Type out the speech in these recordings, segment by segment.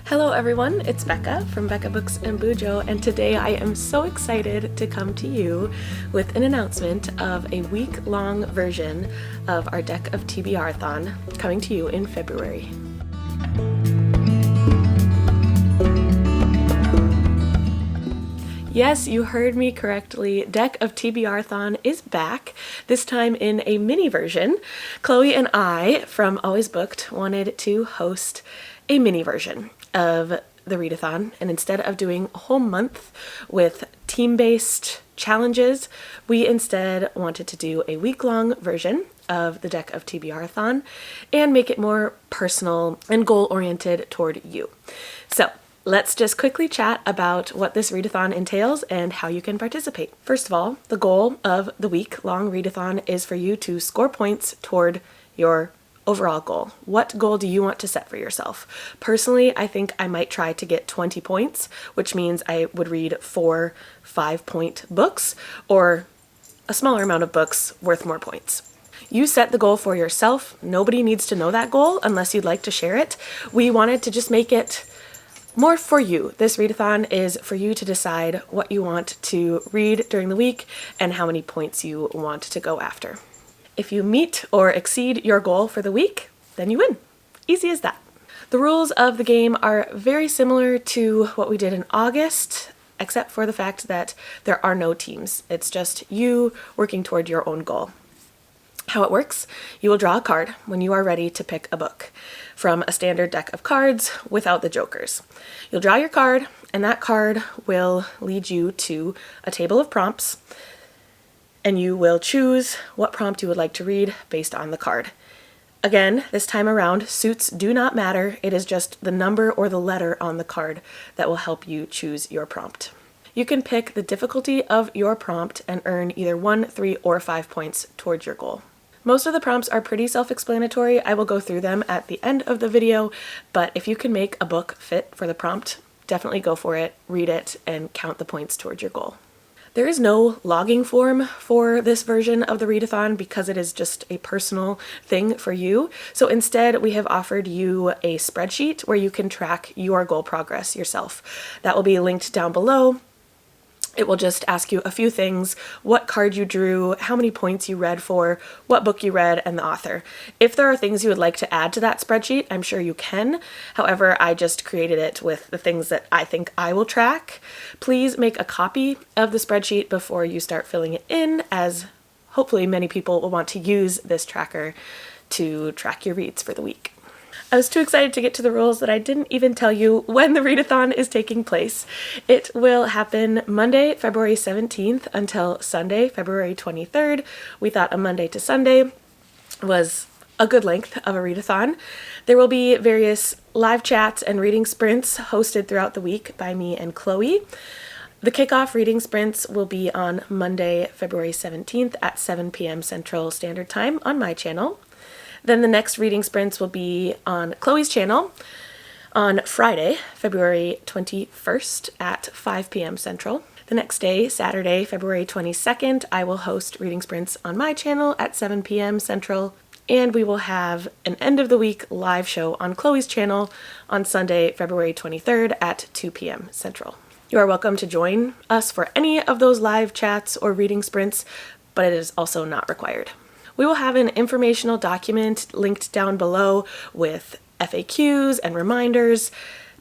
Hello everyone, it's Becca from BEKAHBOOKSANDBUJO, and today I am so excited to come to you with an announcement of a week-long version of our deck of TBR-athon coming to you in February. Yes, you heard me correctly. Deck of TBR-athon is back, this time in a mini version. Chloe and I, from Always Booked, wanted to host a mini version of the readathon, and instead of doing a whole month with team-based challenges, we instead wanted to do a week-long version of the deck of TBR-athon and make it more personal and goal-oriented toward you. So let's just quickly chat about what this readathon entails and how you can participate. First of all, the goal of the week-long readathon is for you to score points toward your overall goal. What goal do you want to set for yourself? Personally, I think I might try to get 20 points, which means I would read 4 5-point books or a smaller amount of books worth more points. You set the goal for yourself. Nobody needs to know that goal unless you'd like to share it. We wanted to just make it more for you. This readathon is for you to decide what you want to read during the week and how many points you want to go after. If you meet or exceed your goal for the week, then you win. Easy as that. The rules of the game are very similar to what we did in August, except for the fact that there are no teams. It's just you working toward your own goal. How it works: you will draw a card when you are ready to pick a book from a standard deck of cards without the jokers. You'll draw your card, and that card will lead you to a table of prompts, and you will choose what prompt you would like to read based on the card. Again, this time around, suits do not matter. It is just the number or the letter on the card that will help you choose your prompt. You can pick the difficulty of your prompt and earn either 1, 3, or 5 points towards your goal. Most of the prompts are pretty self-explanatory. I will go through them at the end of the video, but if you can make a book fit for the prompt, definitely go for it, read it, and count the points towards your goal. There is no logging form for this version of the readathon because it is just a personal thing for you. So instead, we have offered you a spreadsheet where you can track your goal progress yourself. That will be linked down below. It will just ask you a few things: what card you drew, how many points you read for, what book you read, and the author. If there are things you would like to add to that spreadsheet, I'm sure you can. However, I just created it with the things that I think I will track. Please make a copy of the spreadsheet before you start filling it in, as hopefully many people will want to use this tracker to track your reads for the week. I was too excited to get to the rules that I didn't even tell you when the readathon is taking place. It will happen Monday, February 17th until Sunday, February 23rd. We thought a Monday to Sunday was a good length of a readathon. There will be various live chats and reading sprints hosted throughout the week by me and Chloe. The kickoff reading sprints will be on Monday, February 17th at 7 p.m. Central Standard Time on my channel. Then the next reading sprints will be on Chloe's channel on Friday, February 21st at 5 p.m. Central. The next day, Saturday, February 22nd, I will host reading sprints on my channel at 7 p.m. Central. And we will have an end of the week live show on Chloe's channel on Sunday, February 23rd at 2 p.m. Central. You are welcome to join us for any of those live chats or reading sprints, but it is also not required. We will have an informational document linked down below with FAQs and reminders,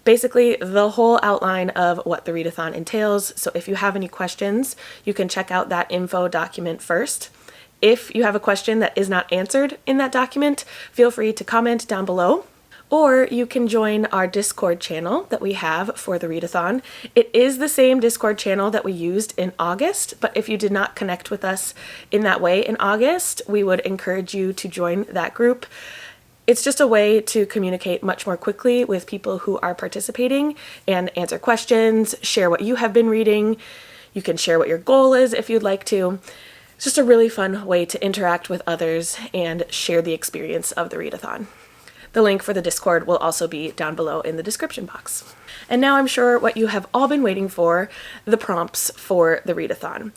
basically the whole outline of what the readathon entails. So if you have any questions, you can check out that info document first. If you have a question that is not answered in that document, feel free to comment down below. Or you can join our Discord channel that we have for the readathon. It is the same Discord channel that we used in August, but if you did not connect with us in that way in August, we would encourage you to join that group. It's just a way to communicate much more quickly with people who are participating and answer questions, share what you have been reading. You can share what your goal is if you'd like to. It's just a really fun way to interact with others and share the experience of the readathon. The link for the Discord will also be down below in the description box. And now I'm sure what you have all been waiting for: the prompts for the readathon.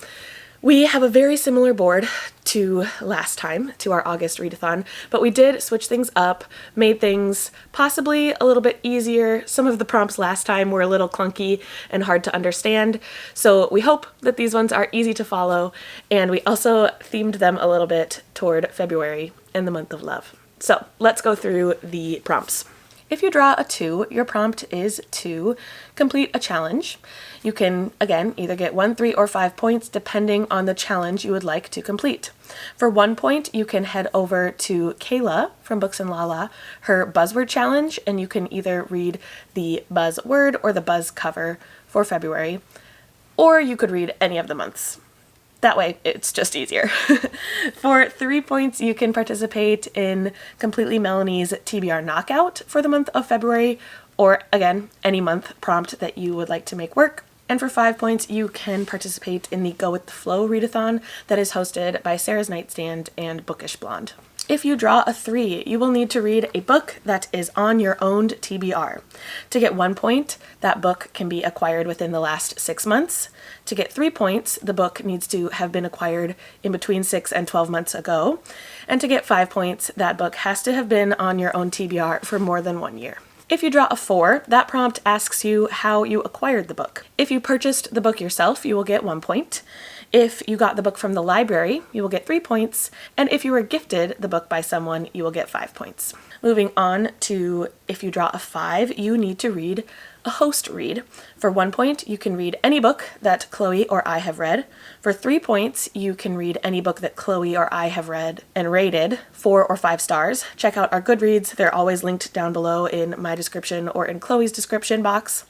We have a very similar board to last time, to our August readathon, but we did switch things up, made things possibly a little bit easier. Some of the prompts last time were a little clunky and hard to understand, so we hope that these ones are easy to follow, and we also themed them a little bit toward February and the month of love. So let's go through the prompts. If you draw a 2, your prompt is to complete a challenge. You can, again, either get 1, 3, or 5 points depending on the challenge you would like to complete. For 1 point, you can head over to Kayla from Books and Lala, her buzzword challenge, and you can either read the buzzword or the buzz cover for February, or you could read any of the months. That way, it's just easier. For 3 points, you can participate in Completely Melanie's TBR Knockout for the month of February, or again, any month prompt that you would like to make work. And for 5 points, you can participate in the Go With The Flow readathon that is hosted by Sarah's Nightstand and Bookish Blonde. If you draw a 3, you will need to read a book that is on your owned TBR. To get 1 point, that book can be acquired within the last 6 months. To get 3 points, the book needs to have been acquired in between 6 and 12 months ago. And to get 5 points, that book has to have been on your own TBR for more than 1 year. If you draw a 4, that prompt asks you how you acquired the book. If you purchased the book yourself, you will get 1 point. If you got the book from the library, you will get 3 points. And if you were gifted the book by someone, you will get 5 points. Moving on to if you draw a 5, you need to read a host read. For 1 point, you can read any book that Chloe or I have read. For 3 points, you can read any book that Chloe or I have read and rated 4 or 5 stars. Check out our Goodreads. They're always linked down below in my description or in Chloe's description box.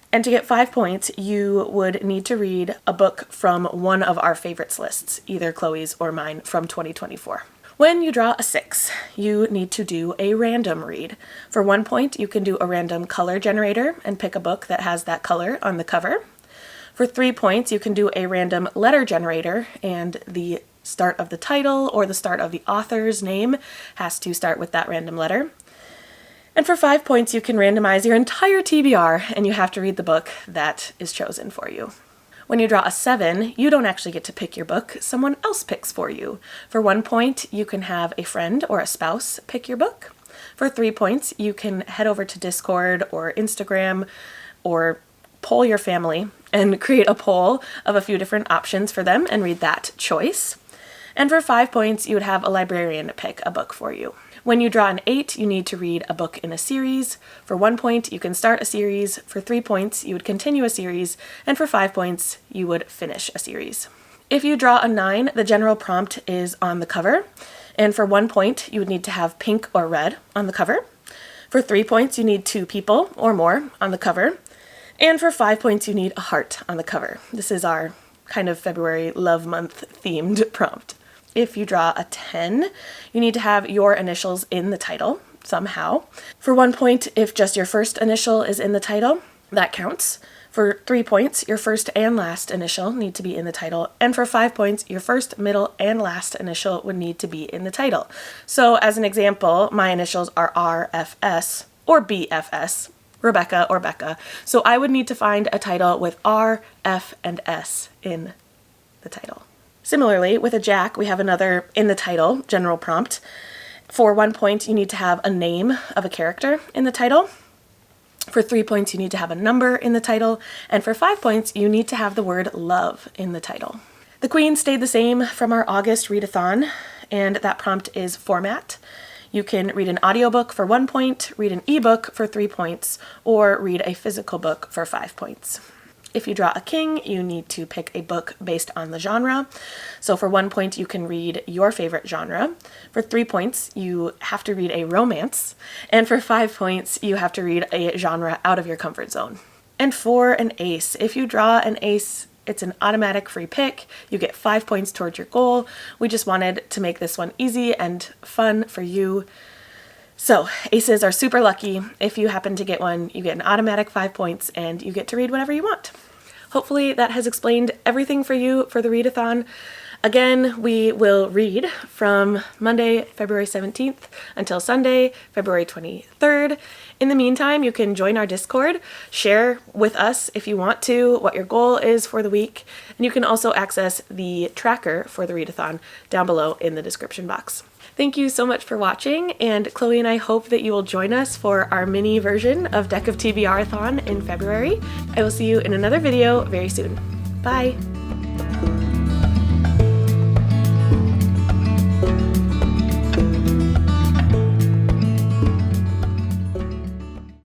And to get 5 points, you would need to read a book from one of our favorites lists, either Chloe's or mine from 2024. When you draw a 6, you need to do a random read. For 1 point, you can do a random color generator and pick a book that has that color on the cover. For 3 points, you can do a random letter generator, and the start of the title or the start of the author's name has to start with that random letter. And for 5 points, you can randomize your entire TBR, and you have to read the book that is chosen for you. When you draw a 7, you don't actually get to pick your book, someone else picks for you. For 1 point, you can have a friend or a spouse pick your book. For 3 points, you can head over to Discord or Instagram or poll your family and create a poll of a few different options for them and read that choice. And for 5 points, you would have a librarian pick a book for you. When you draw an 8, you need to read a book in a series. For 1 point, you can start a series. For 3 points, you would continue a series. And for 5 points, you would finish a series. If you draw a 9, the general prompt is on the cover. And for 1 point, you would need to have pink or red on the cover. For 3 points, you need 2 people or more on the cover. And for 5 points, you need a heart on the cover. This is our kind of February love month themed prompt. If you draw a 10, you need to have your initials in the title somehow. For 1 point, if just your first initial is in the title, that counts. For 3 points, your first and last initial need to be in the title. And for 5 points, your first, middle, and last initial would need to be in the title. So as an example, my initials are RFS or BFS, Rebecca or Becca. So I would need to find a title with R, F, and S in the title. Similarly, with a Jack, we have another in the title general prompt. For 1 point, you need to have a name of a character in the title. For 3 points, you need to have a number in the title. And for 5 points, you need to have the word love in the title. The Queen stayed the same from our August readathon, and that prompt is format. You can read an audiobook for 1 point, read an ebook for 3 points, or read a physical book for 5 points. If you draw a king, you need to pick a book based on the genre. So for 1 point, you can read your favorite genre. For 3 points, you have to read a romance. And for 5 points, you have to read a genre out of your comfort zone. And for an ace, if you draw an ace, it's an automatic free pick. You get 5 points towards your goal. We just wanted to make this one easy and fun for you. So aces are super lucky. If you happen to get one, you get an automatic 5 points and you get to read whatever you want. Hopefully that has explained everything for you for the readathon. Again, we will read from Monday, February 17th until Sunday, February 23rd. In the meantime, you can join our Discord, share with us if you want to what your goal is for the week, and you can also access the tracker for the readathon down below in the description box. Thank you so much for watching, and Chloe and I hope that you will join us for our mini version of Deck of TBR-athon in February. I will see you in another video very soon. Bye!